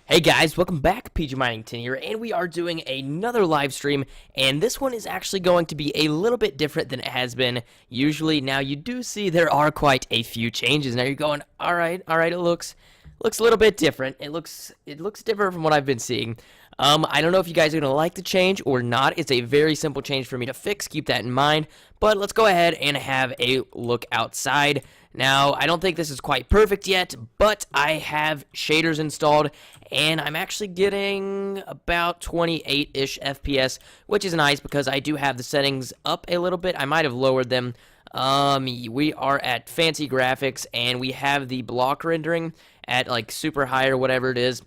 Hey guys, welcome back. PG Minington here, and we are doing another live stream, and this one is actually going to be a little bit different than it has been usually. Now, you do see there are quite a few changes. Now you're going, all right, it looks a little bit different. It looks different from what I've been seeing. I don't know if you guys are gonna like the change or not. It's a very simple change for me to fix. Keep that in mind. But let's go ahead and have a look outside. Now, I don't think this is quite perfect yet, but I have shaders installed, and I'm actually getting about 28-ish FPS, which is nice because I do have the settings up a little bit. I might have lowered them. We are at fancy graphics, and we have the block rendering at like super high or whatever it is.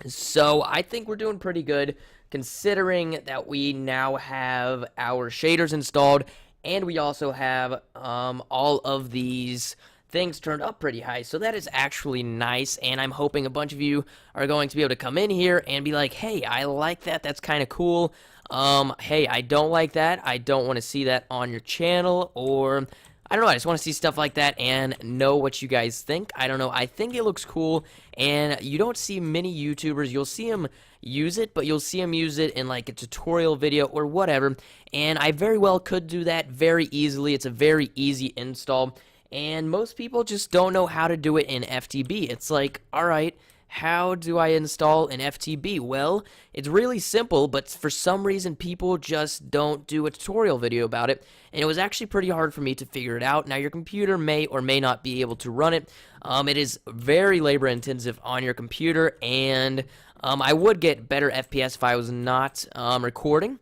So I think we're doing pretty good considering that we now have our shaders installed, and we also have all of these things turned up pretty high. So that is actually nice, and I'm hoping a bunch of you are going to be able to come in here and be like, hey, I like that, that's kind of cool. Hey, I don't like that, I don't want to see that on your channel, or I don't know, I just want to see stuff like that and know what you guys think. I don't know, I think it looks cool, and you don't see many YouTubers, you'll see them use it, but you'll see them use it in like a tutorial video or whatever, and I very well could do that very easily. It's a very easy install, and most people just don't know how to do it in FTB. It's like, alright, how do I install an FTB? Well, it's really simple, but for some reason people just don't do a tutorial video about it, and it was actually pretty hard for me to figure it out. Now, your computer may or may not be able to run it. It is very labor intensive on your computer, and I would get better FPS if I was not recording.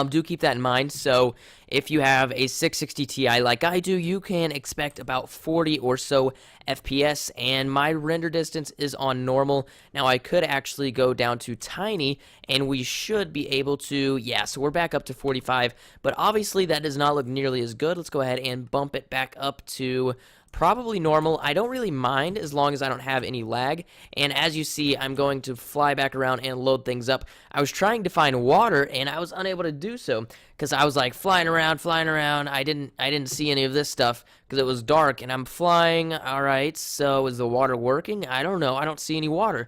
Do keep that in mind. So if you have a 660 Ti like I do, you can expect about 40 or so FPS, and my render distance is on normal. Now, I could actually go down to tiny, and we should be able to, yeah, so we're back up to 45, but obviously that does not look nearly as good. Let's go ahead and bump it back up to probably normal. I don't really mind as long as I don't have any lag, and as you see, I'm going to fly back around and load things up. I was trying to find water, and I was unable to do so because I was like flying around. I didn't see any of this stuff because it was dark, and I'm flying. All right, so is the water working? I don't know. I don't see any water.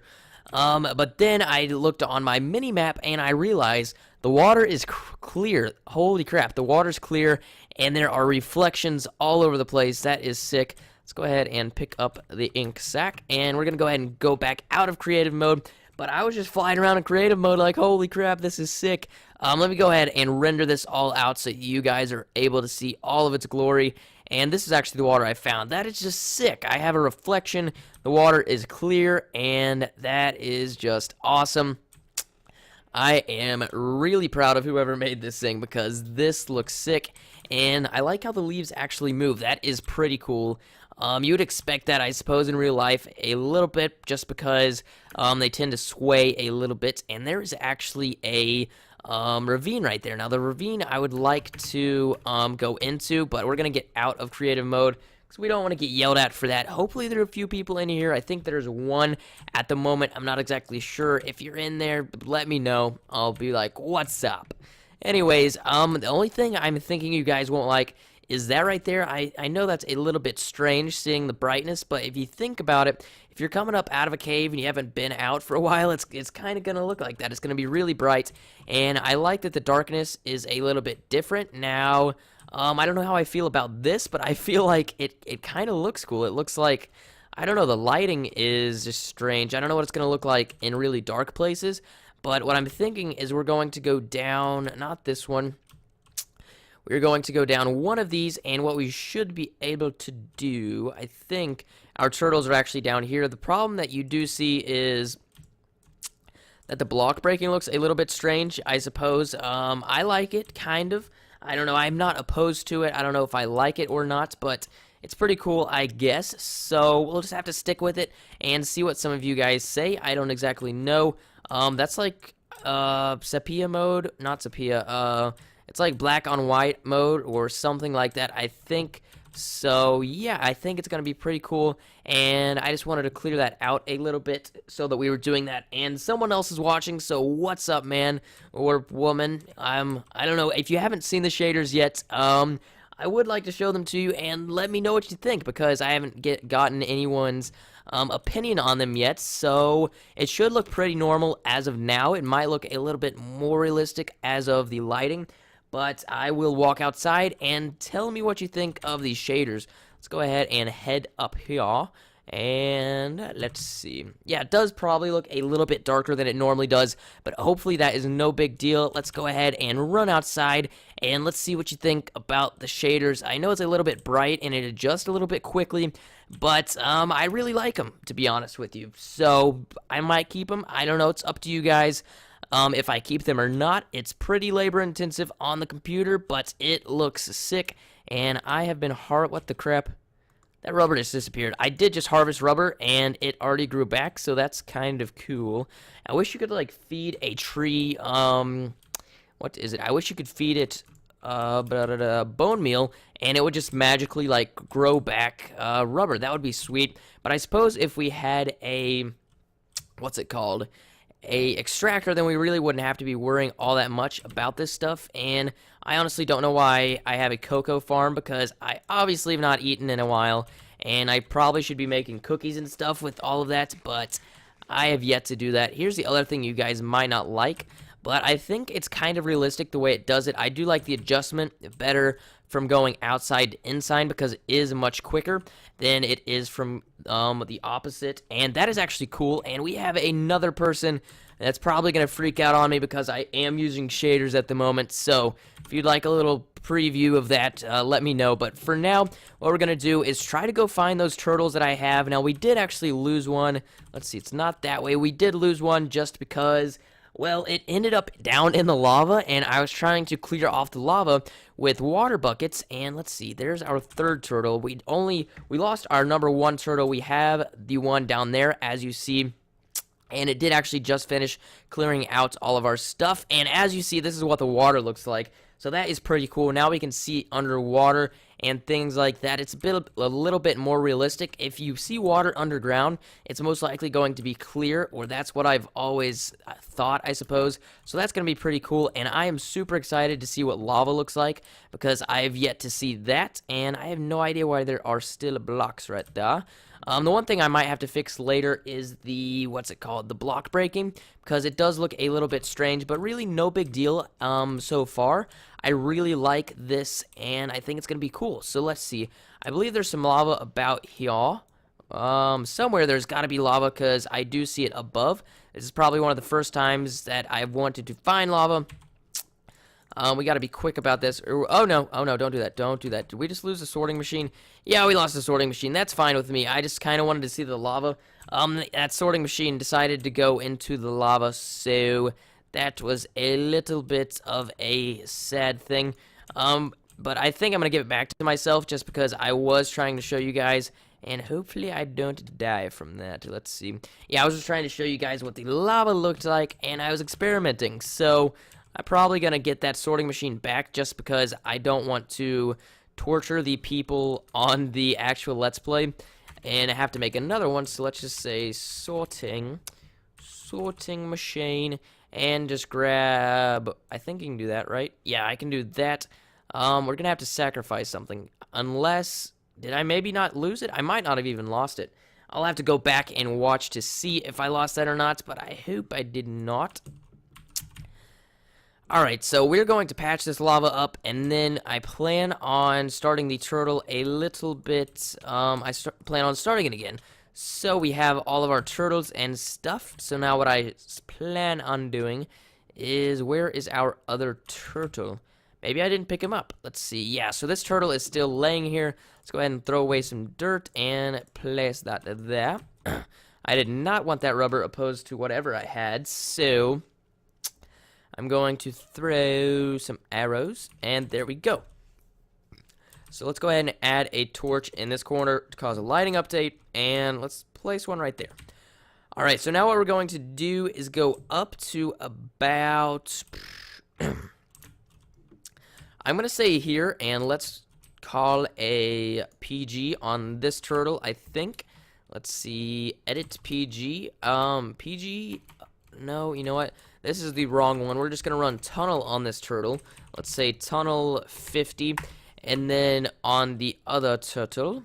But then I looked on my mini map, and I realized the water is clear. Holy crap, the water's clear, and there are reflections all over the place. That is sick. Let's go ahead and pick up the ink sac, and we're gonna go ahead and go back out of creative mode. But I was just flying around in creative mode like, holy crap, this is sick. Let me go ahead and render this all out so you guys are able to see all of its glory. And this is actually the water I found. That is just sick. I have a reflection. The water is clear, and that is just awesome. I am really proud of whoever made this thing because this looks sick, and I like how the leaves actually move. That is pretty cool. You would expect that, I suppose, in real life a little bit, just because they tend to sway a little bit, and there is actually a ravine right there. Now, the ravine I would like to go into, but we're going to get out of creative mode because we don't want to get yelled at for that. Hopefully, there are a few people in here. I think there's one at the moment. I'm not exactly sure. If you're in there, let me know. I'll be like, what's up? Anyways, the only thing I'm thinking you guys won't like is that right there. I know that's a little bit strange seeing the brightness, but if you think about it, if you're coming up out of a cave and you haven't been out for a while, it's kind of going to look like that. It's going to be really bright, and I like that the darkness is a little bit different. Now, I don't know how I feel about this, but I feel like it kind of looks cool. It looks like, I don't know, the lighting is just strange. I don't know what it's going to look like in really dark places, but what I'm thinking is we're going to go down, not this one, we're going to go down one of these, and what we should be able to do, I think, our turtles are actually down here. The problem that you do see is that the block breaking looks a little bit strange, I suppose. I like it, kind of. I don't know, I'm not opposed to it. I don't know if I like it or not, but it's pretty cool, I guess. So we'll just have to stick with it and see what some of you guys say. I don't exactly know. That's like sepia mode, not sepia, it's like black on white mode or something like that, I think. So yeah, I think it's gonna be pretty cool, and I just wanted to clear that out a little bit so that we were doing that. And someone else is watching, so what's up, man or woman? I don't know if you haven't seen the shaders yet. I would like to show them to you, and let me know what you think, because I haven't gotten anyone's opinion on them yet. So it should look pretty normal as of now. It might look a little bit more realistic as of the lighting, but I will walk outside and tell me what you think of these shaders. Let's go ahead and head up here. And let's see. Yeah, it does probably look a little bit darker than it normally does, but hopefully that is no big deal. Let's go ahead and run outside, and let's see what you think about the shaders. I know it's a little bit bright, and it adjusts a little bit quickly, but I really like them, to be honest with you. So I might keep them. I don't know. It's up to you guys. If I keep them or not. It's pretty labor intensive on the computer, but it looks sick, and I have been what the crap? That rubber just disappeared. I did just harvest rubber, and it already grew back, so that's kind of cool. I wish you could, like, feed a tree, what is it? I wish you could feed it, bone meal, and it would just magically, like, grow back, rubber. That would be sweet. But I suppose if we had a, what's it called? A extractor, then we really wouldn't have to be worrying all that much about this stuff. And I honestly don't know why I have a cocoa farm, because I obviously have not eaten in a while, and I probably should be making cookies and stuff with all of that, but I have yet to do that. Here's the other thing you guys might not like, but I think it's kind of realistic the way it does it. I do like the adjustment better from going outside to inside, because it is much quicker than it is from the opposite, and that is actually cool. And we have another person that's probably going to freak out on me because I am using shaders at the moment, so if you'd like a little preview of that, let me know. But for now, what we're going to do is try to go find those turtles that I have. Now, we did actually lose one. Let's see, it's not that way. We did lose one just because, well, it ended up down in the lava, and I was trying to clear off the lava with water buckets, and let's see, there's our third turtle. We lost our number one turtle. We have the one down there, as you see, and it did actually just finish clearing out all of our stuff, and as you see, this is what the water looks like. So that is pretty cool. Now we can see underwater and things like that. It's a little bit more realistic. If you see water underground, it's most likely going to be clear, or that's what I've always thought, I suppose. So that's going to be pretty cool, and I am super excited to see what lava looks like, because I have yet to see that, and I have no idea why there are still blocks right there. The one thing I might have to fix later is the, what's it called, the block breaking, because it does look a little bit strange, but really no big deal so far. I really like this, and I think it's going to be cool. So let's see. I believe there's some lava about here. Somewhere there's got to be lava, because I do see it above. This is probably one of the first times that I've wanted to find lava. We got to be quick about this. Oh no, don't do that. Don't do that. Did we just lose the sorting machine? Yeah, we lost the sorting machine. That's fine with me. I just kind of wanted to see the lava. That sorting machine decided to go into the lava, so that was a little bit of a sad thing. But I think I'm going to give it back to myself, just because I was trying to show you guys, and hopefully I don't die from that. Let's see. Yeah, I was just trying to show you guys what the lava looked like, and I was experimenting, so I'm probably going to get that sorting machine back, just because I don't want to torture the people on the actual Let's Play, and I have to make another one. So let's just say sorting machine, and just grab, I think you can do that, right? Yeah, I can do that. We're going to have to sacrifice something, unless, did I maybe not lose it? I might not have even lost it. I'll have to go back and watch to see if I lost that or not, but I hope I did not. Alright, so we're going to patch this lava up, and then I plan on starting the turtle a little bit, plan on starting it again. So we have all of our turtles and stuff. So now what I plan on doing is, where is our other turtle? Maybe I didn't pick him up. Let's see. Yeah, so this turtle is still laying here. Let's go ahead and throw away some dirt and place that there. I did not want that rubber opposed to whatever I had, so I'm going to throw some arrows, and there we go. So let's go ahead and add a torch in this corner to cause a lighting update, and let's place one right there. Alright, so now what we're going to do is go up to about, I'm going to say here, and let's call a PG on this turtle, I think. Let's see, edit PG, PG, no, you know what? This is the wrong one. We're just going to run tunnel on this turtle. Let's say tunnel 50. And then on the other turtle,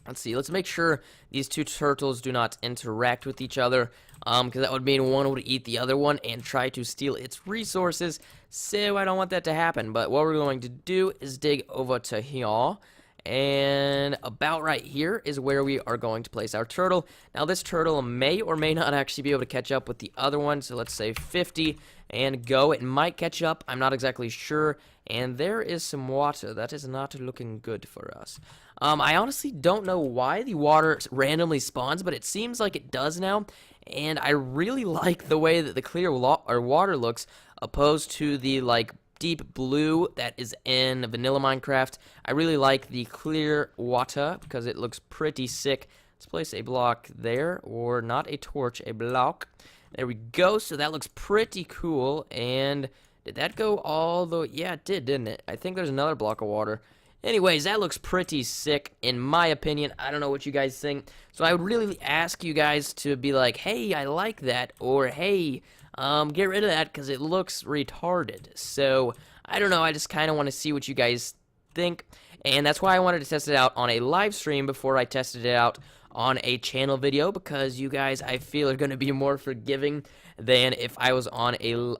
let's see, let's make sure these two turtles do not interact with each other, because that would mean one would eat the other one and try to steal its resources, so I don't want that to happen. But what we're going to do is dig over to here, and about right here is where we are going to place our turtle. Now this turtle may or may not actually be able to catch up with the other one, so let's say 50 and go. It might catch up, I'm not exactly sure. And there is some water. That is not looking good for us. I honestly don't know why the water randomly spawns, but it seems like it does now. And I really like the way that the clear water looks, opposed to the like deep blue that is in vanilla Minecraft. I really like the clear water because it looks pretty sick. Let's place a block there, or not a torch, a block. There we go. So that looks pretty cool. And did that go all the way? Yeah, it did, didn't it? I think there's another block of water. Anyways, that looks pretty sick, in my opinion. I don't know what you guys think. So I would really ask you guys to be like, hey, I like that, or hey, get rid of that because it looks retarded. So, I don't know. I just kind of want to see what you guys think. And that's why I wanted to test it out on a live stream before I tested it out on a channel video, because you guys, I feel, are going to be more forgiving than if I was on a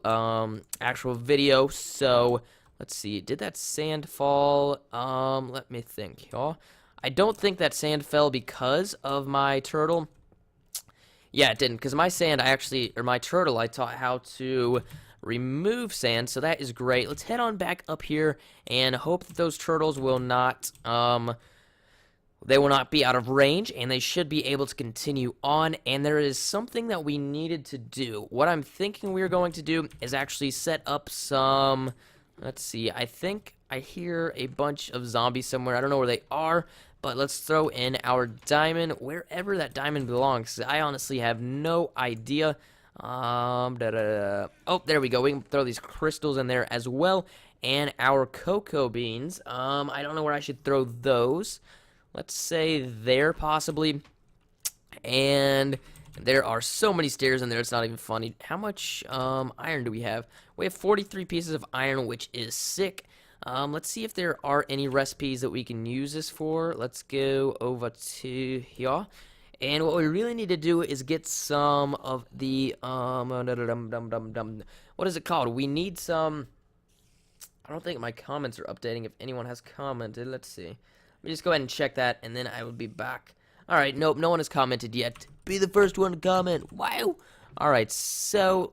actual video. So let's see, did that sand fall? Let me think, y'all. I don't think that sand fell because of my turtle. Yeah, it didn't, because my turtle, I taught how to remove sand, so that is great. Let's head on back up here and hope that those turtles will not they will not be out of range, and they should be able to continue on. And there is something that we needed to do. What I'm thinking we're going to do is actually set up some, let's see, I think I hear a bunch of zombies somewhere. I don't know where they are, but let's throw in our diamond wherever that diamond belongs. I honestly have no idea. Oh, there we go. We can throw these crystals in there as well. And our cocoa beans. I don't know where I should throw those. Let's say there, possibly. And there are so many stairs in there, it's not even funny. How much iron do we have? We have 43 pieces of iron, which is sick. Let's see if there are any recipes that we can use this for. Let's go over to here. And what we really need to do is get some of the, what is it called? We need some, I don't think my comments are updating if anyone has commented. Let's see. Let me just go ahead and check that, and then I will be back. Alright, nope, no one has commented yet. Be the first one to comment. Wow! Alright, so,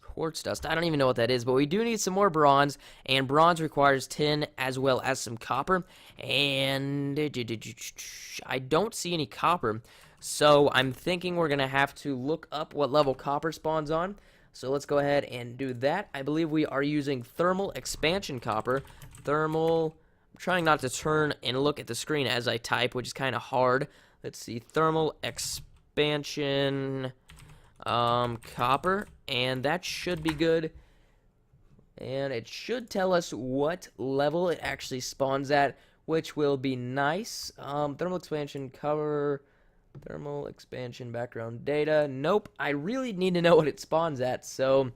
quartz dust. I don't even know what that is, but we do need some more bronze, and bronze requires tin as well as some copper, and I don't see any copper, so I'm thinking we're going to have to look up what level copper spawns on. So let's go ahead and do that. I believe we are using thermal expansion copper. Thermal... I'm trying not to turn and look at the screen as I type, which is kind of hard. Let's see, thermal expansion copper, and that should be good. And it should tell us what level it actually spawns at, which will be nice. Thermal expansion cover, thermal expansion background data. Nope, I really need to know what it spawns at, so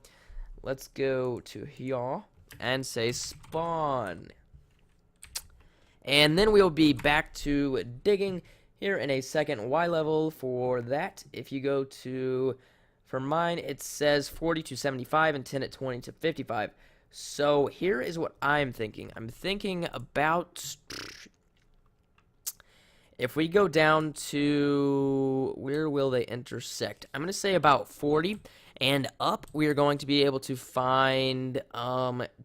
let's go to here and say spawn. And then we'll be back to digging here in a second. Y level for that, if you go to, for mine, it says 40 to 75 and 10 at 20 to 55. So here is what I'm thinking. I'm thinking about, if we go down to, where will they intersect? I'm going to say about 40. And up, we are going to be able to find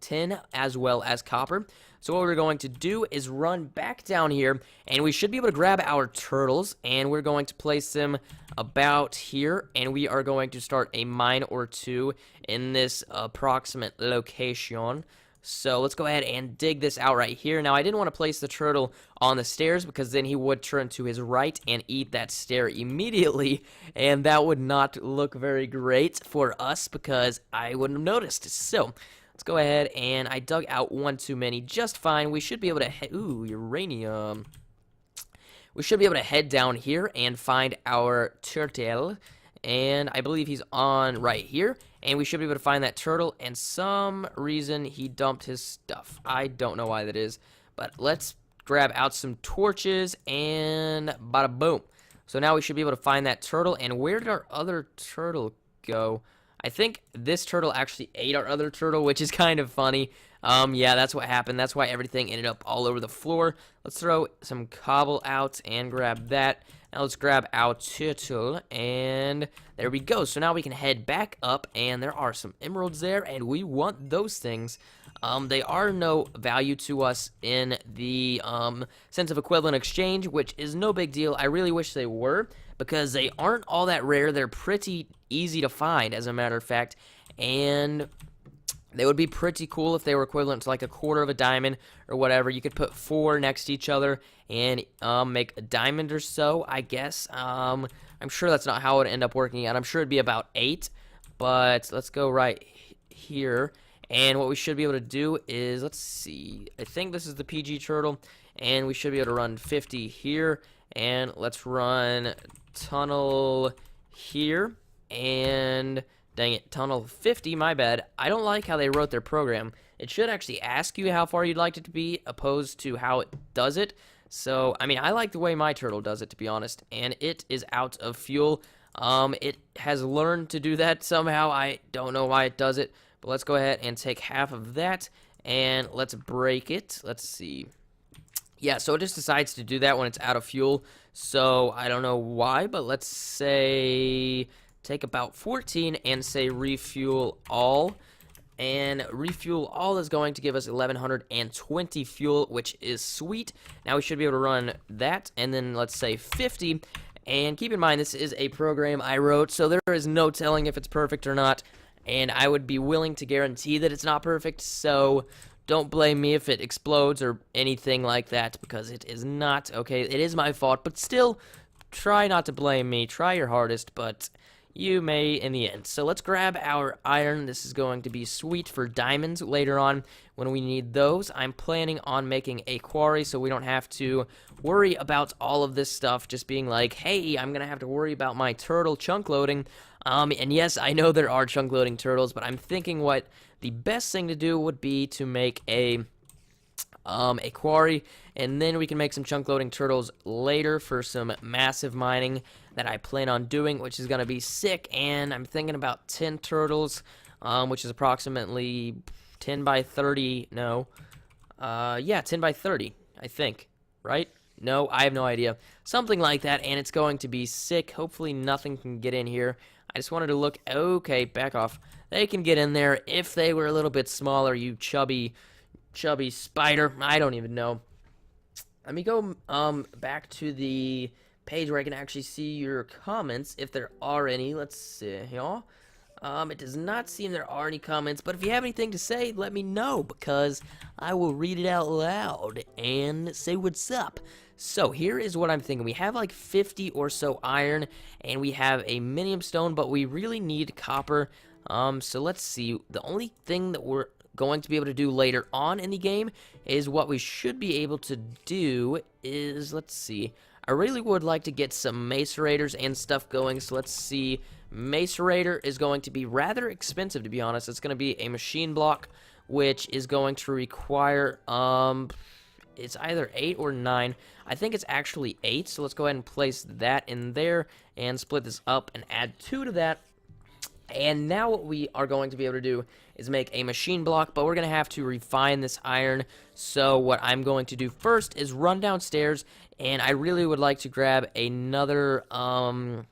tin as well as copper. So what we're going to do is run back down here, and we should be able to grab our turtles, and we're going to place them about here, and we are going to start a mine or two in this approximate location. So let's go ahead and dig this out right here. Now, I didn't want to place the turtle on the stairs because then he would turn to his right and eat that stair immediately, and that would not look very great for us because I wouldn't have noticed. So let's go ahead, and I dug out one too many just fine. We should be able to ooh, uranium. We should be able to head down here and find our turtle. And I believe he's on right here. and we should be able to find that turtle, and some reason he dumped his stuff. I don't know why that is, but let's grab out some torches, and bada boom. So now we should be able to find that turtle, and where did our other turtle go? I think this turtle actually ate our other turtle, which is kind of funny. Yeah, that's what happened. That's why everything ended up all over the floor. Let's throw some cobble out and grab that. Now let's grab our turtle, and there we go. So now we can head back up, and there are some emeralds there, and we want those things. They are no value to us in the sense of equivalent exchange, which is no big deal. I really wish they were, because they aren't all that rare. They're pretty easy to find, as a matter of fact, and they would be pretty cool if they were equivalent to like a quarter of a diamond or whatever. You could put 4 next to each other and make a diamond or so, I guess. I'm sure that's not how it would end up working out. I'm sure it'd be about 8, but let's go right here. And what we should be able to do is, let's see, I think this is the PG turtle, and we should be able to run 50 here, and let's run tunnel here, and dang it, tunnel 50, my bad. I don't like how they wrote their program. It should actually ask you how far you'd like it to be, opposed to how it does it. So, I mean, I like the way my turtle does it, to be honest, and it is out of fuel. It has learned to do that somehow. I don't know why it does it. But let's go ahead and take half of that, and let's break it. Let's see. Yeah, so it just decides to do that when it's out of fuel. So I don't know why, but let's say take about 14 and say refuel all. And refuel all is going to give us 1120 fuel, which is sweet. Now we should be able to run that, and then let's say 50. And keep in mind, this is a program I wrote, so there is no telling if it's perfect or not. And I would be willing to guarantee that it's not perfect, so don't blame me if it explodes or anything like that, because it is not, okay? It is my fault, but still, try not to blame me. Try your hardest, but you may in the end. So let's grab our iron. This is going to be sweet for diamonds later on when we need those. I'm planning on making a quarry so we don't have to worry about all of this stuff just being like, hey, I'm going to have to worry about my turtle chunk loading. And yes, I know there are chunk loading turtles, but I'm thinking what the best thing to do would be to make a quarry, and then we can make some chunk loading turtles later for some massive mining that I plan on doing, which is going to be sick. And I'm thinking about 10 turtles, which is approximately 10 by 30. No, yeah, 10 by 30, I think, right? No, I have no idea. Something like that, and it's going to be sick. Hopefully nothing can get in here. I just wanted to look. Okay, back off. They can get in there if they were a little bit smaller, you chubby spider. I don't even know. Let me go back to the page where I can actually see your comments, if there are any. Let's see here. It does not seem there are any comments, but if you have anything to say, let me know, because I will read it out loud and say what's up. So here is what I'm thinking. We have like 50 or so iron, and we have a minium stone, but we really need copper. So let's see. The only thing that we're going to be able to do later on in the game is what we should be able to do is, let's see. I really would like to get some macerators and stuff going, so let's see. Macerator is going to be rather expensive, to be honest. It's going to be a machine block, which is going to require, it's either 8 or 9. I think it's actually 8, so let's go ahead and place that in there and split this up and add 2 to that. And now what we are going to be able to do is make a machine block, but we're going to have to refine this iron. So what I'm going to do first is run downstairs, and I really would like to grab another, I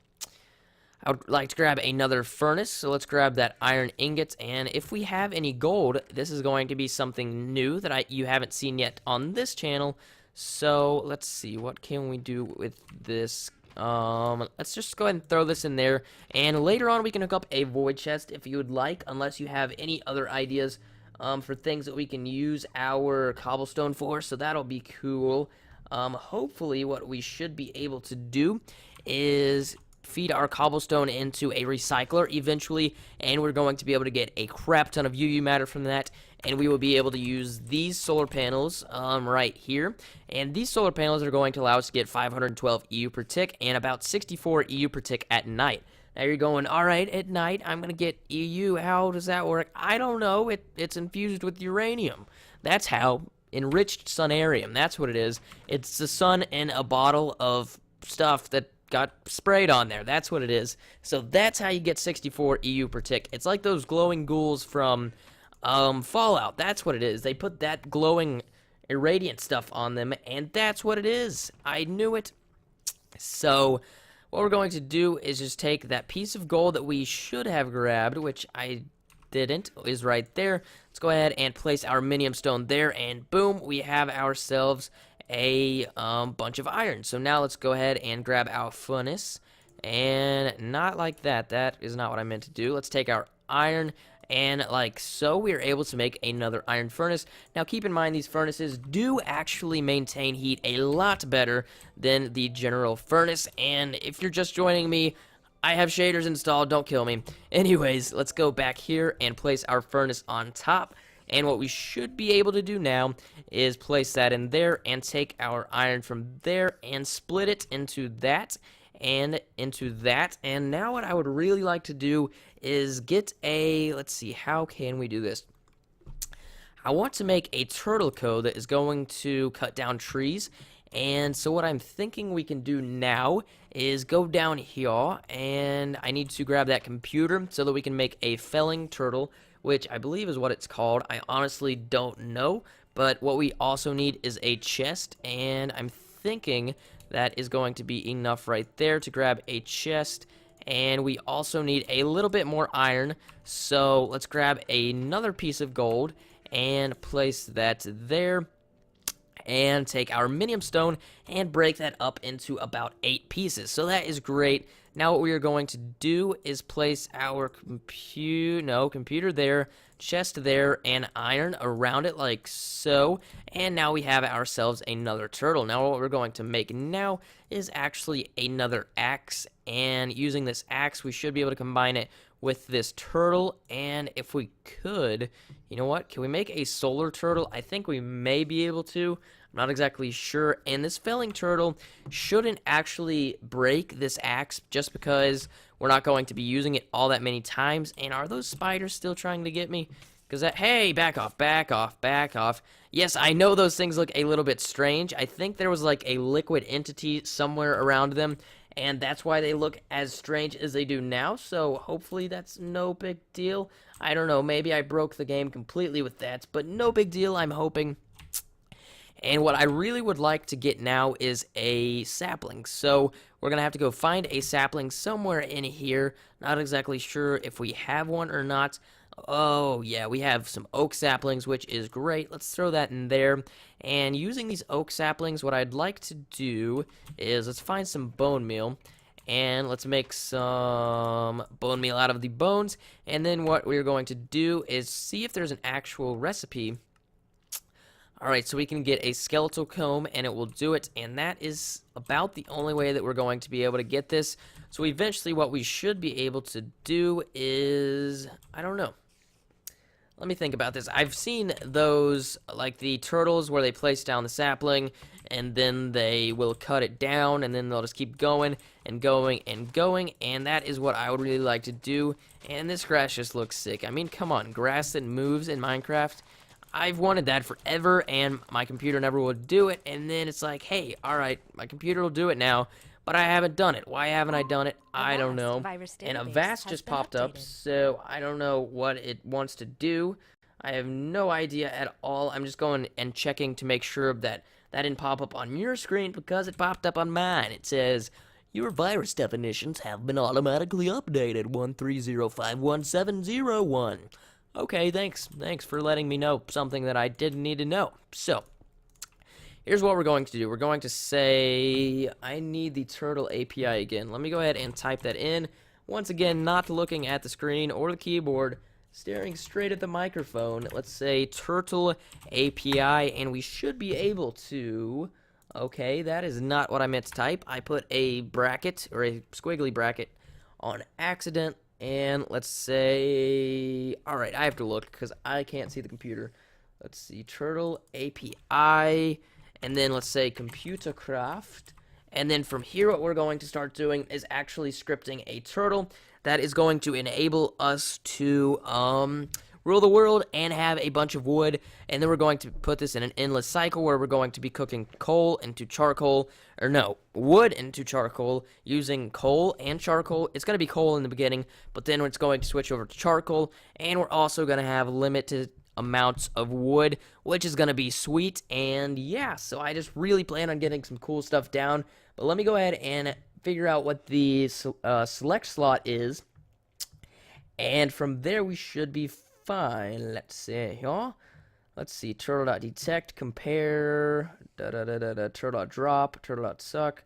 would like to grab another furnace. So let's grab that iron ingot, and if we have any gold, this is going to be something new that you haven't seen yet on this channel. So let's see, what can we do with this? Let's just go ahead and throw this in there, and later on we can hook up a void chest if you would like, unless you have any other ideas for things that we can use our cobblestone for, so that'll be cool. Hopefully what we should be able to do is feed our cobblestone into a recycler eventually, and we're going to be able to get a crap ton of UU matter from that, and we will be able to use these solar panels right here, and these solar panels are going to allow us to get 512 EU per tick and about 64 EU per tick at night. Now you're going, all right, at night I'm going to get EU. How does that work? I don't know. It's infused with uranium. That's how. Enriched sunarium. That's what it is. It's the sun in a bottle of stuff that got sprayed on there. That's what it is. So that's how you get 64 EU per tick. It's like those glowing ghouls from Fallout. That's what it is. They put that glowing irradiant stuff on them, and that's what it is. I knew it. So what we're going to do is just take that piece of gold that we should have grabbed, which I didn't, is right there. Let's go ahead and place our minium stone there, and boom, we have ourselves a bunch of iron. So now let's go ahead and grab our furnace, and not like that. That is not what I meant to do. Let's take our iron, and like so, we are able to make another iron furnace. Now keep in mind, these furnaces do actually maintain heat a lot better than the general furnace, and if you're just joining me, I have shaders installed, don't kill me. Anyways, let's go back here and place our furnace on top. And what we should be able to do now is place that in there and take our iron from there and split it into that and into that. And now what I would really like to do is get a, let's see, how can we do this? I want to make a turtle code that is going to cut down trees. And so what I'm thinking we can do now is go down here, and I need to grab that computer so that we can make a felling turtle, which I believe is what it's called. I honestly don't know, but what we also need is a chest, and I'm thinking that is going to be enough right there to grab a chest, and we also need a little bit more iron, so let's grab another piece of gold and place that there. And take our minium stone and break that up into about 8 pieces. So that is great. Now what we are going to do is place our computer there, chest there, and iron around it like so. And now we have ourselves another turtle. Now what we're going to make now is actually another axe. And using this axe, we should be able to combine it with this turtle. And if we could, you know what? Can we make a solar turtle? I think we may be able to. I'm not exactly sure. And this felling turtle shouldn't actually break this axe just because we're not going to be using it all that many times. And are those spiders still trying to get me? Because hey, back off, back off, back off. Yes, I know those things look a little bit strange. I think there was like a liquid entity somewhere around them, and that's why they look as strange as they do now. So hopefully that's no big deal. I don't know, maybe I broke the game completely with that, but no big deal, I'm hoping. And what I really would like to get now is a sapling. So we're going to have to go find a sapling somewhere in here. Not exactly sure if we have one or not. Oh, yeah, we have some oak saplings, which is great. Let's throw that in there. And using these oak saplings, what I'd like to do is let's find some bone meal. And let's make some bone meal out of the bones. And then what we're going to do is see if there's an actual recipe. Alright, so we can get a skeletal comb, and it will do it, and that is about the only way that we're going to be able to get this. So eventually what we should be able to do is, I don't know. Let me think about this. I've seen those, like the turtles where they place down the sapling, and then they will cut it down, and then they'll just keep going, and going, and going, and that is what I would really like to do. And this grass just looks sick. I mean, come on, grass that moves in Minecraft. I've wanted that forever, and my computer never would do it, and then it's like, hey, alright, my computer will do it now, but I haven't done it. Why haven't I done it? I don't know. And a vast just popped up, so I don't know what it wants to do. I have no idea at all. I'm just going and checking to make sure that that didn't pop up on your screen, because it popped up on mine. It says, your virus definitions have been automatically updated, 130511701. Okay, thanks for letting me know something that I didn't need to know. So, here's what we're going to do. We're going to say, I need the turtle API again. Let me go ahead and type that in. Once again, not looking at the screen or the keyboard, staring straight at the microphone. Let's say turtle API, and we should be able to... Okay, that is not what I meant to type. I put a bracket, or a squiggly bracket, on accident. And let's say, alright, I have to look because I can't see the computer. Let's see, turtle API, and then let's say computercraft, And then from here, what we're going to start doing is actually scripting a turtle that is going to enable us to rule the world and have a bunch of wood. And then we're going to put this in an endless cycle where we're going to be cooking coal into charcoal, or no, wood into charcoal, using coal and charcoal. It's going to be coal in the beginning, but then it's going to switch over to charcoal, and we're also going to have limited amounts of wood, which is going to be sweet. And yeah, so I just really plan on getting some cool stuff down. But let me go ahead and figure out what the select slot is, and from there we should be fine. Let's see here. Let's see, turtle.detect, compare, turtle.drop, turtle.suck,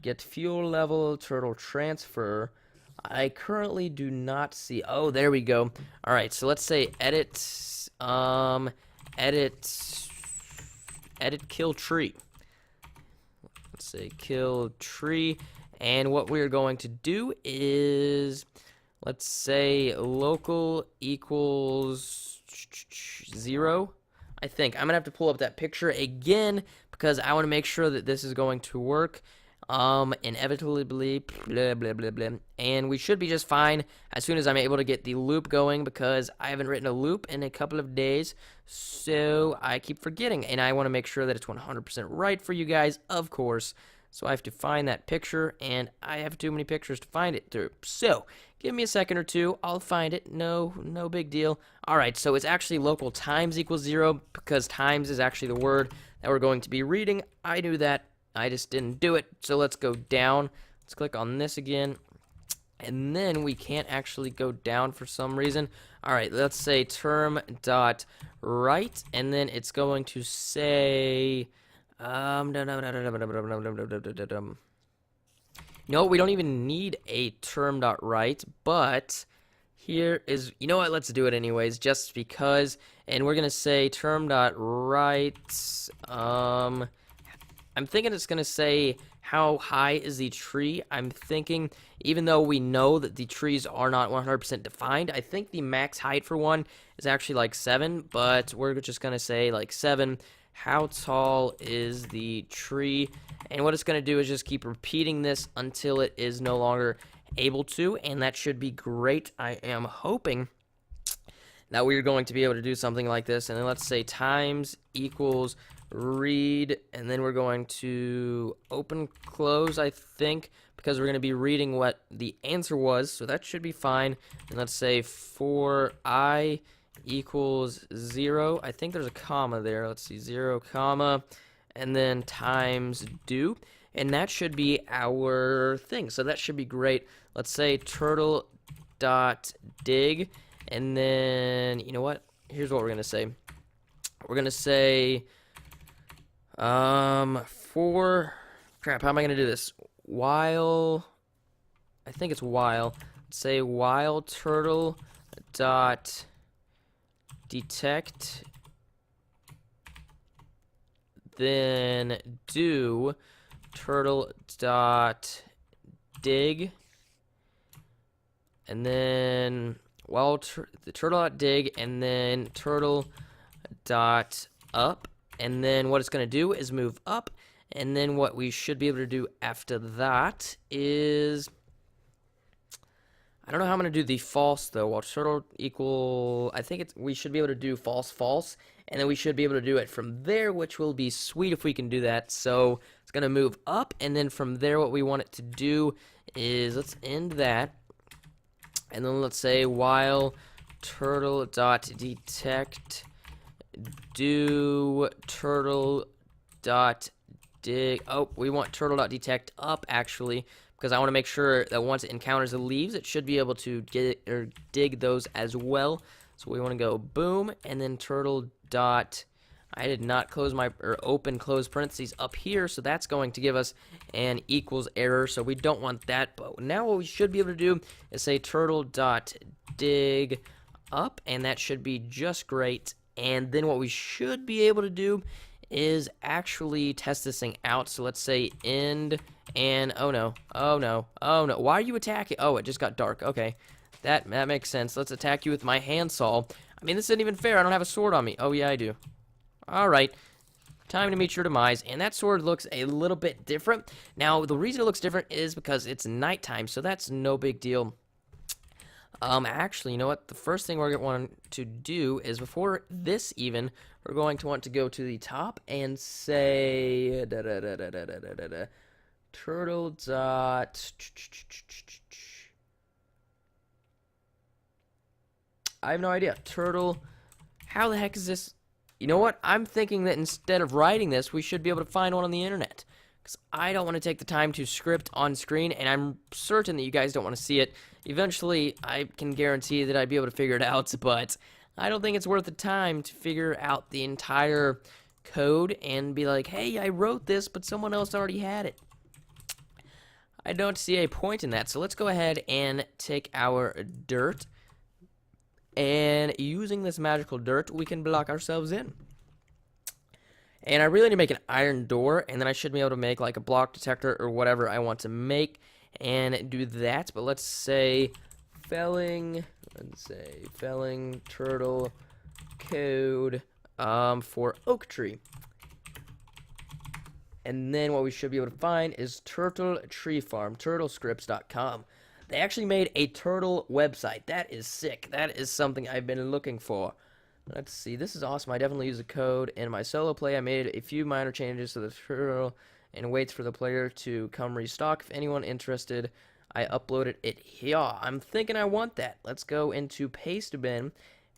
get fuel level, turtle transfer. I currently do not see. Oh, there we go. All right, so let's say edit kill tree. Let's say kill tree, and what we're going to do is, let's say local equals 0. I think I'm gonna have to pull up that picture again because I want to make sure that this is going to work. Inevitably, blah, blah, blah, blah. And we should be just fine as soon as I'm able to get the loop going, because I haven't written a loop in a couple of days, so I keep forgetting, and I want to make sure that it's 100% right for you guys, of course. So I have to find that picture, and I have too many pictures to find it through. So give me a second or two, I'll find it. No big deal. Alright, so it's actually local times equals 0, because times is actually the word that we're going to be reading. I knew that. I just didn't do it. So let's go down. Let's click on this again. And then we can't actually go down for some reason. Alright, let's say term dot right, and then it's going to say no, we don't even need a term dot right, but here is, you know what, let's do it anyways, just because. And we're gonna say term dot right. I'm thinking it's gonna say how high is the tree. I'm thinking, even though we know that the trees are not 100% defined, I think the max height for one is actually like 7, but we're just gonna say like 7. How tall is the tree? And what it's gonna do is just keep repeating this until it is no longer able to, and that should be great. I am hoping that we're going to be able to do something like this. And then let's say times equals read, and then we're going to open close, I think, because we're going to be reading what the answer was, so that should be fine. And let's say for I equals 0, I think there's a comma there, let's see, 0 comma, and then times do, and that should be our thing, so that should be great. Let's say turtle dot dig, and then, you know what, here's what we're going to say. We're going to say for, crap, how am I going to do this? While, I think it's while, let's say while turtle dot detect, then do turtle dot dig, and then while the turtle dot dig, and then turtle dot up, and then what it's going to do is move up. And then what we should be able to do after that is, I don't know how I'm going to do the false though. While turtle equal, I think we should be able to do false false, and then we should be able to do it from there, which will be sweet if we can do that. So it's going to move up, and then from there what we want it to do is, let's end that, and then let's say while turtle dot detect do turtle dot dig. Oh, we want turtle dot detect up actually, because I want to make sure that once it encounters the leaves, it should be able to get or dig those as well. So we want to go boom, and then turtle dot, I did not close my, or open close parentheses up here, so that's going to give us an equals error, so we don't want that. But now what we should be able to do is say turtle dot dig up, and that should be just great. And then what we should be able to do is actually test this thing out. So let's say end, and oh no, why are you attacking? Oh, it just got dark. Okay, that makes sense. Let's attack you with my handsaw. I mean, this isn't even fair. I don't have a sword on me. Oh yeah, I do. Alright, time to meet your demise. And that sword looks a little bit different. Now, the reason it looks different is because it's nighttime, so that's no big deal. Actually, you know what? The first thing we're going to want to do is, before this even, we're going to want to go to the top and say turtle dot. I have no idea. Turtle. How the heck is this? You know what? I'm thinking that instead of writing this, we should be able to find one on the internet. Because I don't want to take the time to script on screen, and I'm certain that you guys don't want to see it. Eventually, I can guarantee that I'd be able to figure it out, but I don't think it's worth the time to figure out the entire code and be like, hey, I wrote this, but someone else already had it. I don't see a point in that, so let's go ahead and take our dirt, and using this magical dirt, we can block ourselves in. And I really need to make an iron door, and then I should be able to make like a block detector or whatever I want to make and do that. But let's say felling turtle code for oak tree. And then what we should be able to find is turtle tree farm, turtlescripts.com. They actually made a turtle website. That is sick. That is something I've been looking for. Let's see. This is awesome. I definitely use the code in my solo play. I made a few minor changes to the turtle and waits for the player to come restock. If anyone interested, I uploaded it here. I'm thinking I want that. Let's go into paste bin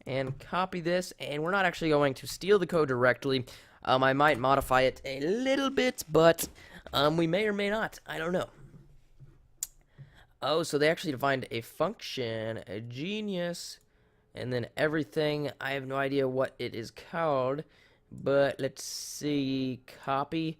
and copy this. And we're not actually going to steal the code directly. I might modify it a little bit, but we may or may not. I don't know. Oh, so they actually defined a function, a genius. And then everything, I have no idea what it is called, but let's see, copy,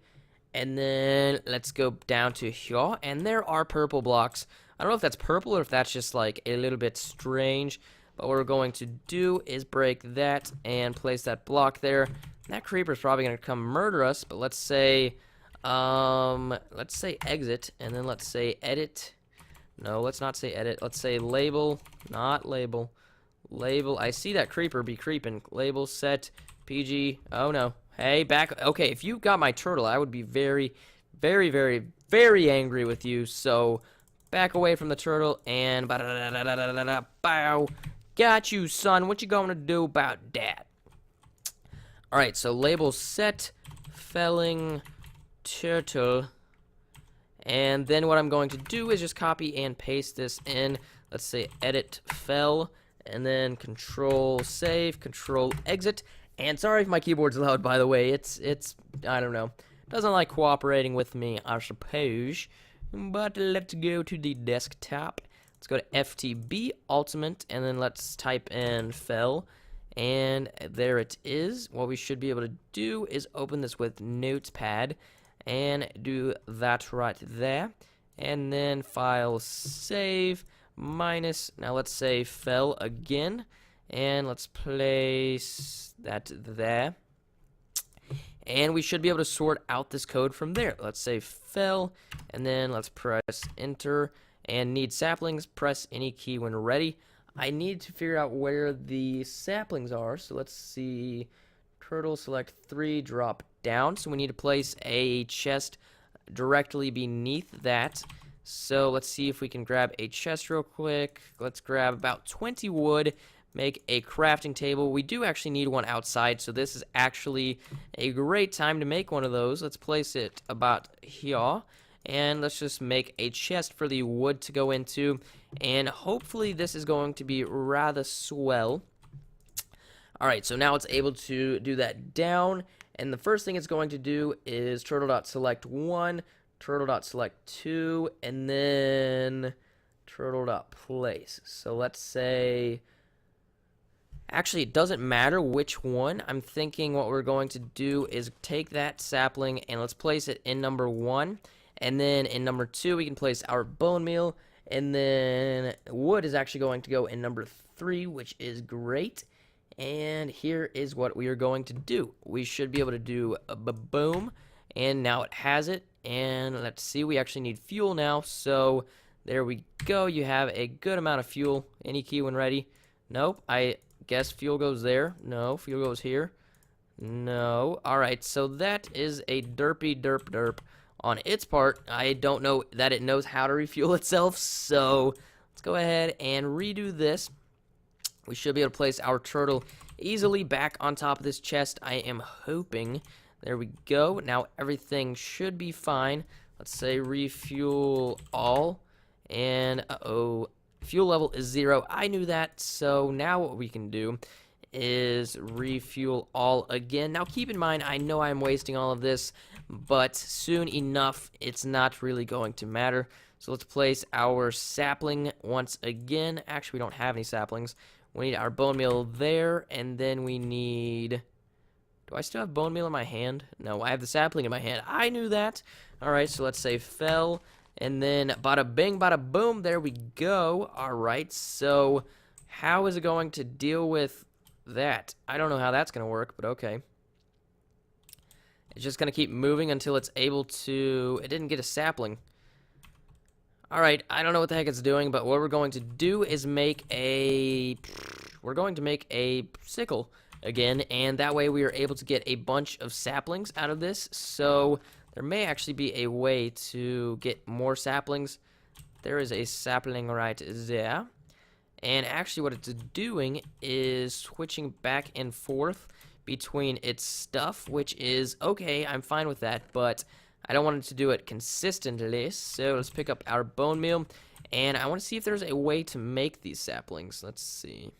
and then let's go down to here, and there are purple blocks. I don't know if that's purple or if that's just like a little bit strange, but what we're going to do is break that and place that block there. That creeper's probably going to come murder us, but let's say exit, and then let's say edit. No, let's not say edit. Let's say label, not label. Label, I see that creeper be creeping. Label, set, PG. Oh no. Hey, back. Okay, if you got my turtle, I would be very, very, very, very angry with you. So, back away from the turtle and bow. Got you, son. What you gonna do about that? Alright, so label set, felling, turtle. And then what I'm going to do is just copy and paste this in. Let's say edit fell. And then control save, control exit. And sorry if my keyboard's loud, by the way. It's I don't know. Doesn't like cooperating with me, I suppose. But let's go to the desktop. Let's go to FTB Ultimate, and then let's type in fell. And there it is. What we should be able to do is open this with Notepad and do that right there. And then file save. Minus, now let's say fell again, and let's place that there, and we should be able to sort out this code from there. Let's say fell, and then let's press enter, and need saplings, press any key when ready. I need to figure out where the saplings are, so let's see, turtle, select 3, drop down, so we need to place a chest directly beneath that. So let's see if we can grab a chest real quick. Let's grab about 20 wood, make a crafting table. We do actually need one outside, so this is actually a great time to make one of those. Let's place it about here, and let's just make a chest for the wood to go into, and hopefully this is going to be rather swell. Alright, so now it's able to do that down, and the first thing it's going to do is turtle.select1, turtle.select2, and then turtle.place. So let's say, actually it doesn't matter which one. I'm thinking what we're going to do is take that sapling and let's place it in number 1, and then in number 2 we can place our bone meal, and then wood is actually going to go in number 3, which is great. And here is what we are going to do. We should be able to do a boom, and now it has it. And let's see, we actually need fuel now, so there we go. You have a good amount of fuel. Any key when ready? Nope, I guess fuel goes there. No, fuel goes here. No. Alright, so that is a derpy derp derp on its part. I don't know that it knows how to refuel itself, so let's go ahead and redo this. We should be able to place our turtle easily back on top of this chest, I am hoping. There we go. Now everything should be fine. Let's say refuel all. And, uh-oh, fuel level is 0. I knew that, so now what we can do is refuel all again. Now keep in mind, I know I'm wasting all of this, but soon enough, it's not really going to matter. So let's place our sapling once again. Actually, we don't have any saplings. We need our bone meal there, and then we need... Do I still have bone meal in my hand? No, I have the sapling in my hand. I knew that. Alright, so let's say fell, and then bada bing, bada boom, there we go. Alright, so how is it going to deal with that? I don't know how that's going to work, but okay. It's just going to keep moving until it's able to... It didn't get a sapling. Alright, I don't know what the heck it's doing, but what we're going to do is make a... We're going to make a sickle again, and that way we are able to get a bunch of saplings out of this. So there may actually be a way to get more saplings. There is a sapling right there. And actually what it's doing is switching back and forth between its stuff, which is okay, I'm fine with that, but I don't want it to do it consistently. So let's pick up our bone meal, and I want to see if there's a way to make these saplings. Let's see.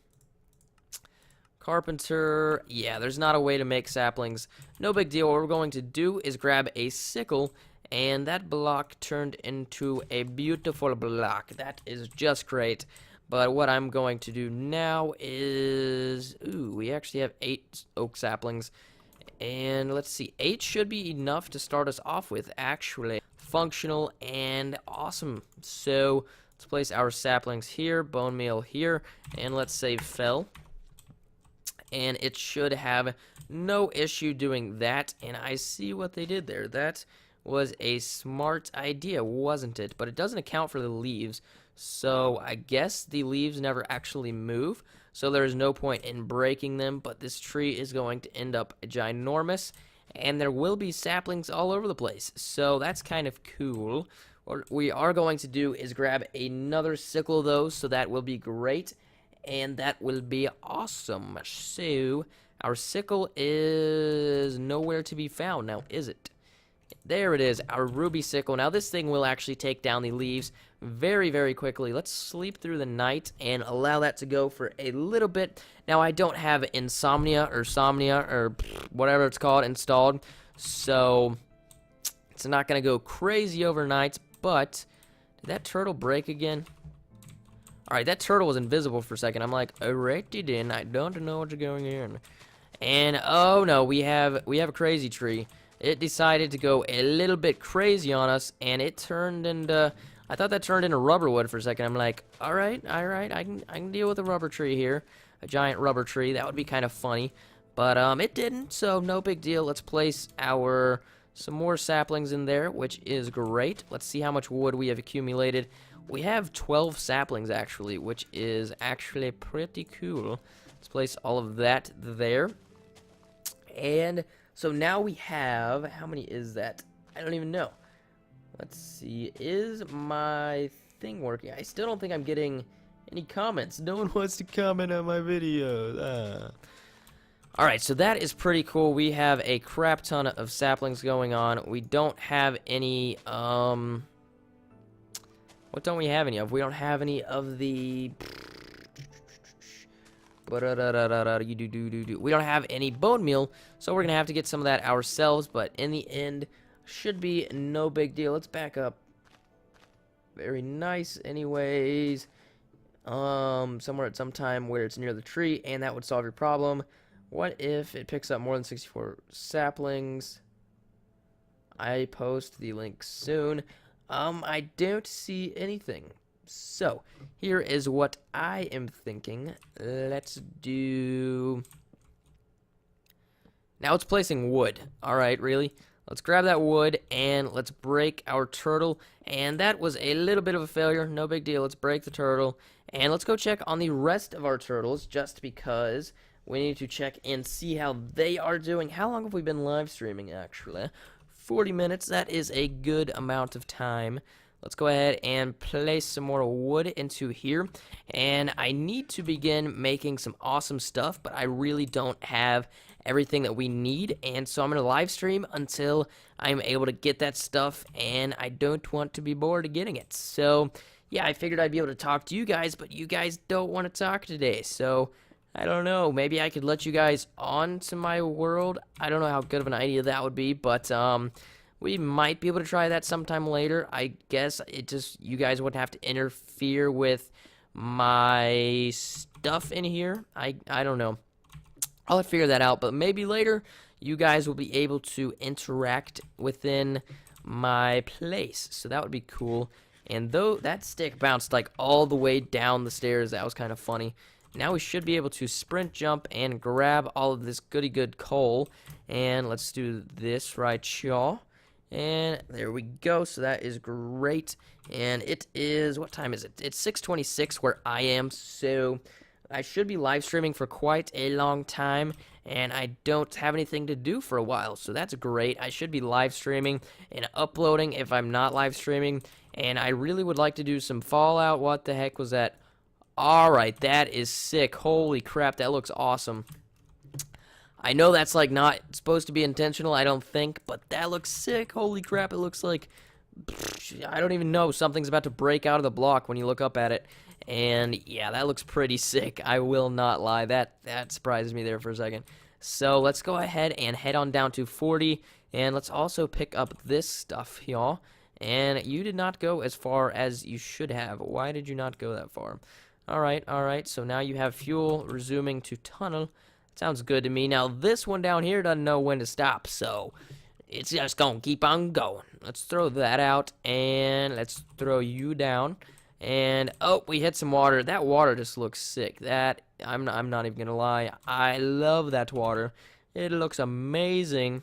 Carpenter, yeah, there's not a way to make saplings. No big deal. What we're going to do is grab a sickle, and that block turned into a beautiful block. That is just great. But what I'm going to do now is... Ooh, we actually have 8 oak saplings. And let's see, 8 should be enough to start us off with, actually. Functional and awesome. So, let's place our saplings here, bone meal here, and let's say fell. And it should have no issue doing that, and I see what they did there. That was a smart idea, wasn't it? But it doesn't account for the leaves, so I guess the leaves never actually move, so there is no point in breaking them, but this tree is going to end up ginormous, and there will be saplings all over the place, so that's kind of cool. What we are going to do is grab another sickle, though, so that will be great. And that will be awesome. So, our sickle is nowhere to be found now, is it? There it is, our ruby sickle. Now, this thing will actually take down the leaves very, very quickly. Let's sleep through the night and allow that to go for a little bit. Now, I don't have insomnia or somnia or whatever it's called installed, so it's not going to go crazy overnight, but did that turtle break again? Alright, that turtle was invisible for a second. I'm like, alrighty then, I don't know what's going on. And, oh no, we have a crazy tree. It decided to go a little bit crazy on us, and it turned into... I thought that turned into rubber wood for a second. I'm like, alright, I can deal with a rubber tree here. A giant rubber tree, that would be kind of funny. But, it didn't, so no big deal. Let's place some more saplings in there, which is great. Let's see how much wood we have accumulated. We have 12 saplings, actually, which is actually pretty cool. Let's place all of that there. And so now we have... How many is that? I don't even know. Let's see. Is my thing working? I still don't think I'm getting any comments. No one wants to comment on my videos. Alright, so that is pretty cool. We have a crap ton of saplings going on. We don't have any... What don't we have any of? We don't have any of the... We don't have any bone meal, so we're going to have to get some of that ourselves, but in the end, should be no big deal. Let's back up. Very nice. Anyways, somewhere at some time where it's near the tree, and that would solve your problem. What if it picks up more than 64 saplings? I post the link soon. I don't see anything. So, here is what I am thinking. Let's do... Now it's placing wood. Alright, really? Let's grab that wood, and let's break our turtle. And that was a little bit of a failure. No big deal. Let's break the turtle. And let's go check on the rest of our turtles, just because We need to check and see how they are doing. How long have we been live streaming, actually? 40 minutes. That is a good amount of time. Let's go ahead and place some more wood into here. And I need to begin making some awesome stuff, but I really don't have everything that we need. And so I'm going to live stream until I'm able to get that stuff, and I don't want to be bored of getting it. So, yeah, I figured I'd be able to talk to you guys, but you guys don't want to talk today. So, I don't know. Maybe I could let you guys onto my world. I don't know how good of an idea that would be, but, we might be able to try that sometime later. I guess it just, you guys wouldn't have to interfere with my stuff in here. I don't know. I'll have to figure that out, but maybe later you guys will be able to interact within my place. So that would be cool. And though that stick bounced like all the way down the stairs, that was kind of funny. Now we should be able to sprint jump and grab all of this goody good coal. And let's do this right, y'all. And there we go. So that is great. And it is, what time is it? It's 6:26 where I am. So I should be live streaming for quite a long time. And I don't have anything to do for a while. So that's great. I should be live streaming and uploading if I'm not live streaming. And I really would like to do some Fallout. What the heck was that? Alright, that is sick. Holy crap, that looks awesome. I know that's like not supposed to be intentional, I don't think, but that looks sick. Holy crap, it looks like, I don't even know, something's about to break out of the block when you look up at it. And yeah, that looks pretty sick. I will not lie. That surprises me there for a second. So let's go ahead and head on down to 40, and let's also pick up this stuff, y'all. And you did not go as far as you should have. Why did you not go that far? Alright, so now you have fuel resuming to tunnel. Sounds good to me. Now, this one down here doesn't know when to stop, so it's just gonna keep on going. Let's throw that out, and let's throw you down. And, oh, we hit some water. That water just looks sick. That, I'm not even gonna lie. I love that water. It looks amazing.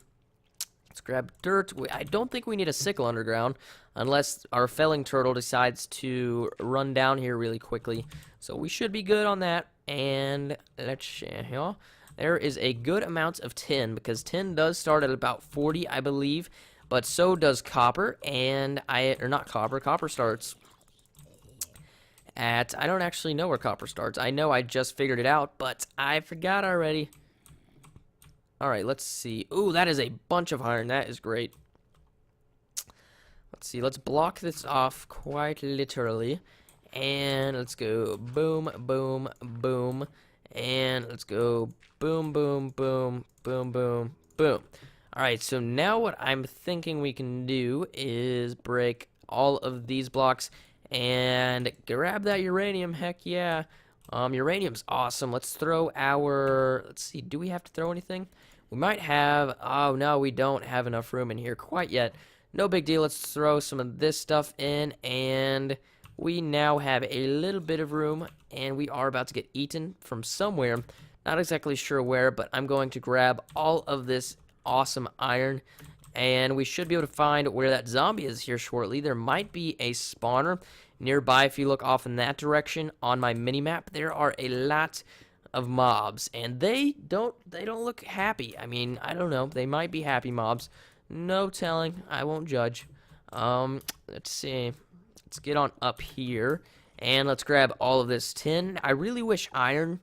Let's grab dirt. I don't think we need a sickle underground, unless our felling turtle decides to run down here really quickly. So we should be good on that. And let's see here. There is a good amount of tin, because tin does start at about 40, I believe, but so does copper. And copper starts at, I don't actually know where copper starts. I know I just figured it out, but I forgot already. Alright, let's see. Ooh, that is a bunch of iron. That is great. Let's see. Let's block this off quite literally. And let's go boom, boom, boom. And let's go boom, boom, boom, boom, boom, boom. Alright, so now what I'm thinking we can do is break all of these blocks and grab that uranium. Heck yeah. Uranium's awesome. Let's throw our, let's see, do we have to throw anything? We might have, oh no, we don't have enough room in here quite yet. No big deal. Let's throw some of this stuff in, and we now have a little bit of room, and we are about to get eaten from somewhere. Not exactly sure where, but I'm going to grab all of this awesome iron, and we should be able to find where that zombie is here shortly. There might be a spawner nearby if you look off in that direction on my mini-map. There are a lot of mobs, and they don't look happy. I mean, I don't know. They might be happy mobs. No telling. I won't judge. Let's see. Let's get on up here, and let's grab all of this tin. I really wish iron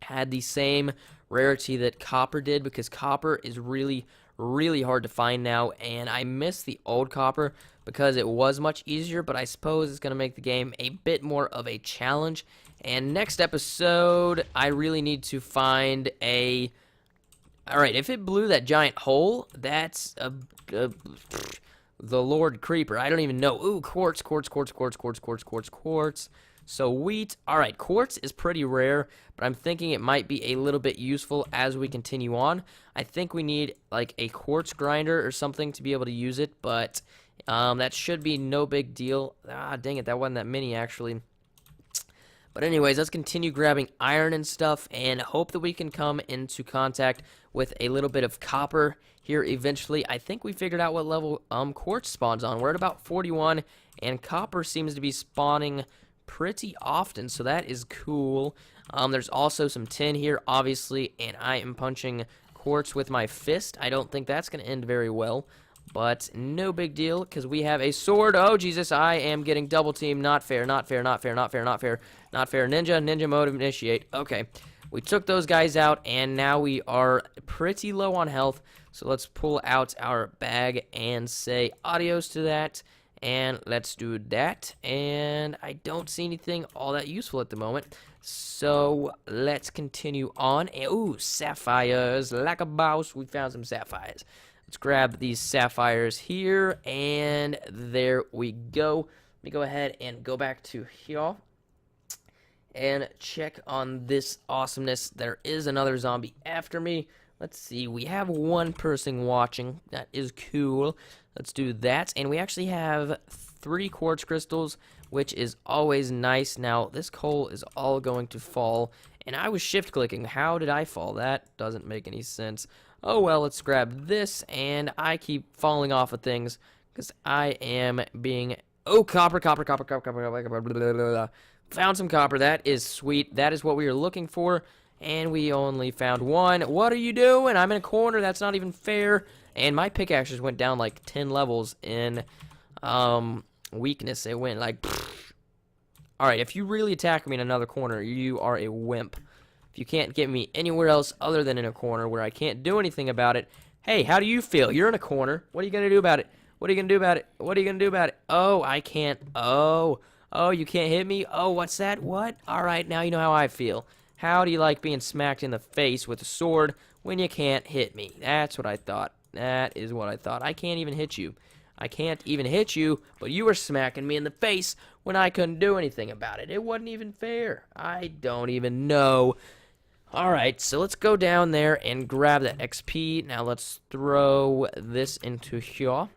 had the same rarity that copper did, because copper is really hard to find now, and I miss the old copper because it was much easier, but I suppose it's going to make the game a bit more of a challenge. And next episode, I really need to find a... Alright, if it blew that giant hole, that's the Lord Creeper. I don't even know. Ooh, quartz. So wheat. Alright, quartz is pretty rare, but I'm thinking it might be a little bit useful as we continue on. I think we need like a quartz grinder or something to be able to use it, but that should be no big deal. Ah, dang it, that wasn't that many actually. But anyways, let's continue grabbing iron and stuff, and hope that we can come into contact with a little bit of copper here eventually. I think we figured out what level quartz spawns on. We're at about 41, and copper seems to be spawning pretty often, so that is cool. There's also some tin here, obviously, and I am punching quartz with my fist. I don't think that's going to end very well, but no big deal, because we have a sword. Oh, Jesus, I am getting double teamed. Not fair, not fair, not fair, not fair, not fair, not fair. Ninja mode initiate. Okay, we took those guys out, and now we are pretty low on health, so let's pull out our bag and say adios to that. And let's do that. And I don't see anything all that useful at the moment. So let's continue on. Ooh, sapphires. Like a mouse, we found some sapphires. Let's grab these sapphires here. And there we go. Let me go ahead and go back to here. And check on this awesomeness. There is another zombie after me. Let's see, we have one person watching. That is cool. Let's do that. And we actually have 3 quartz crystals, which is always nice. Now, this coal is all going to fall. And I was shift clicking. How did I fall? That doesn't make any sense. Oh, well, let's grab this. And I keep falling off of things because I am being... Oh, copper. Found some copper. That is sweet. That is what we were looking for. And we only found 1. What are you doing? I'm in a corner. That's not even fair. And my pickaxe just went down like 10 levels in weakness. It went like... Alright, if you really attack me in another corner, you are a wimp. If you can't get me anywhere else other than in a corner where I can't do anything about it, hey, how do you feel? You're in a corner. What are you going to do about it? What are you going to do about it? What are you going to do about it? Oh, I can't. Oh, you can't hit me? Oh, what's that? What? Alright, now you know how I feel. How do you like being smacked in the face with a sword when you can't hit me? That's what I thought. That is what I thought. I can't even hit you. I can't even hit you, but you were smacking me in the face when I couldn't do anything about it. It wasn't even fair. I don't even know. Alright, so let's go down there and grab that XP. Now let's throw this into here.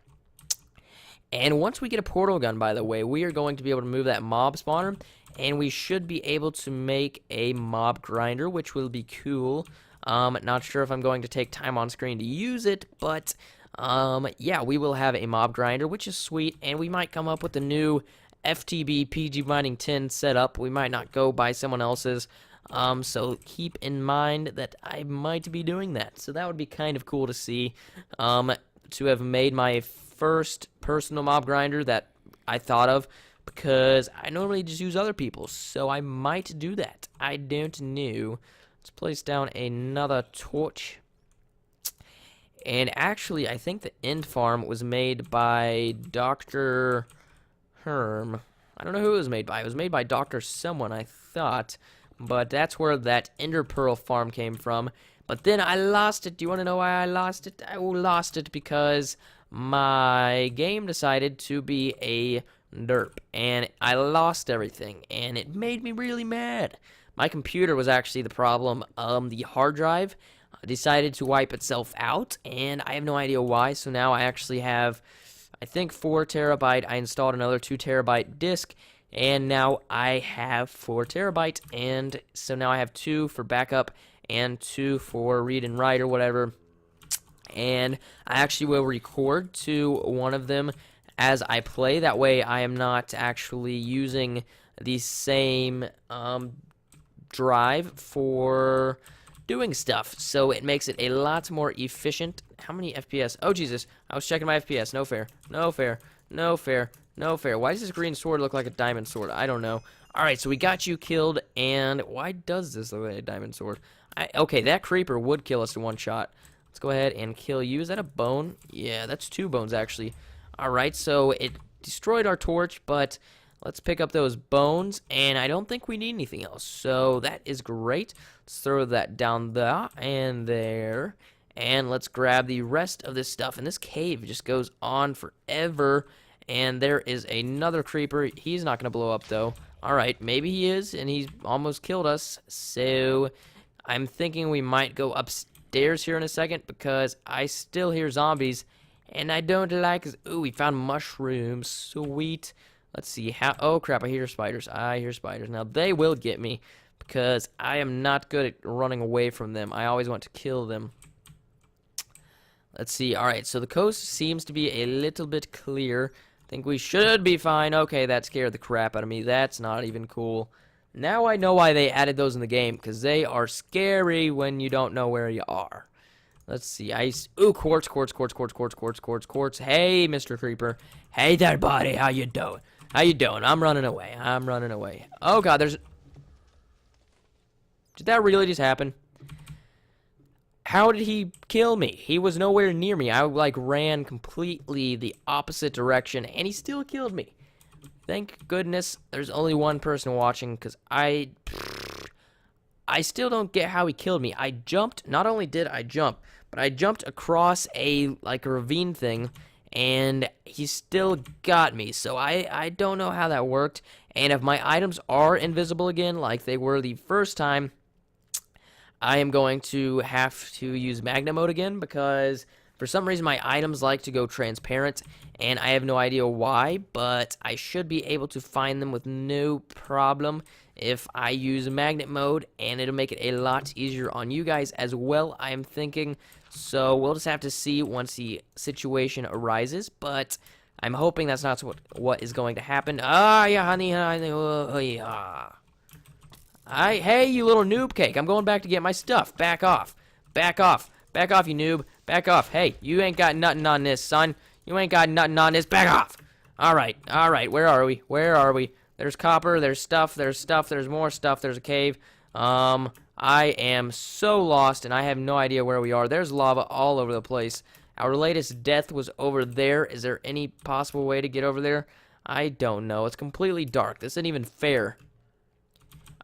And once we get a portal gun, by the way, we are going to be able to move that mob spawner. And we should be able to make a mob grinder, which will be cool. Not sure if I'm going to take time on screen to use it, but yeah, we will have a mob grinder, which is sweet. And we might come up with a new FTB PG Mining 10 setup. We might not go by someone else's. So keep in mind that I might be doing that. So that would be kind of cool to see. To have made my first personal mob grinder that I thought of. Because I normally just use other people's, so I might do that. I don't know. Let's place down another torch. And actually, I think the end farm was made by Dr. Herm. I don't know who it was made by. It was made by Dr. Someone, I thought. But that's where that Ender Pearl farm came from. But then I lost it. Do you want to know why I lost it? I lost it because my game decided to be a derp, and I lost everything, and it made me really mad. My computer was actually the problem. The hard drive decided to wipe itself out, and I have no idea why. So now I actually have, I think, 4 terabyte. I installed another 2 terabyte disk, and now I have 4 terabyte, and so now I have 2 for backup and 2 for read and write or whatever. And I actually will record to one of them as I play. That way I am not actually using the same drive for doing stuff. So it makes it a lot more efficient. How many FPS? Oh, Jesus. I was checking my FPS. No fair. No fair. No fair. No fair. Why does this green sword look like a diamond sword? I don't know. Alright, so we got you killed. And why does this look like a diamond sword? Okay, that creeper would kill us in one shot. Let's go ahead and kill you. Is that a bone? Yeah, that's 2 bones, actually. Alright, so it destroyed our torch, but let's pick up those bones, and I don't think we need anything else. So that is great. Let's throw that down there and there. And let's grab the rest of this stuff. And this cave just goes on forever. And there is another creeper. He's not going to blow up, though. Alright, maybe he is, and he's almost killed us. So I'm thinking we might go upstairs here in a second, because I still hear zombies, and I don't like... Ooh, we found mushrooms. Sweet. Let's see how... Oh, crap, I hear spiders. I hear spiders. Now, they will get me, because I am not good at running away from them. I always want to kill them. Let's see. Alright, so the coast seems to be a little bit clear. I think we should be fine. Okay, that scared the crap out of me. That's not even cool. Now I know why they added those in the game, because they are scary when you don't know where you are. Let's see, ice. Ooh, quartz, quartz, quartz, quartz, quartz, quartz, quartz, quartz. Hey, Mr. Creeper. Hey there, buddy. How you doing? How you doing? I'm running away. I'm running away. Oh, God, there's... Did that really just happen? How did he kill me? He was nowhere near me. I, like, ran completely the opposite direction, and he still killed me. Thank goodness there's only one person watching, because I still don't get how he killed me. I jumped. Not only did I jump, but I jumped across a ravine thing, and he still got me. So I don't know how that worked. And if my items are invisible again, like they were the first time, I am going to have to use magnet mode again, because for some reason my items like to go transparent, and I have no idea why, but I should be able to find them with no problem if I use magnet mode, and it'll make it a lot easier on you guys as well, I am thinking. So we'll just have to see once the situation arises, but I'm hoping that's not what is going to happen. Ah, yeah, honey, yeah. Hey, you little noob cake, I'm going back to get my stuff. Back off. Back off. Back off, you noob. Back off. Hey, you ain't got nothing on this, son. You ain't got nothing on this. Back off. Alright, alright, where are we? Where are we? There's copper, there's stuff, there's more stuff, there's a cave. I am so lost, and I have no idea where we are. There's lava all over the place. Our latest death was over there. Is there any possible way to get over there? I don't know. It's completely dark. This isn't even fair.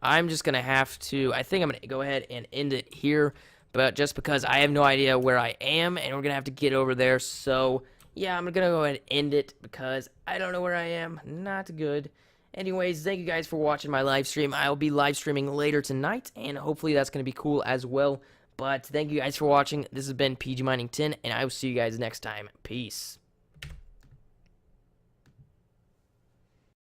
I'm just going to have to... I think I'm going to go ahead and end it here, but just because I have no idea where I am, and we're going to have to get over there, so... yeah, I'm going to go ahead and end it, because I don't know where I am. Not good. Anyways, thank you guys for watching my live stream. I'll be live streaming later tonight, and hopefully that's going to be cool as well. But thank you guys for watching. This has been PG Mining 10, and I will see you guys next time. Peace.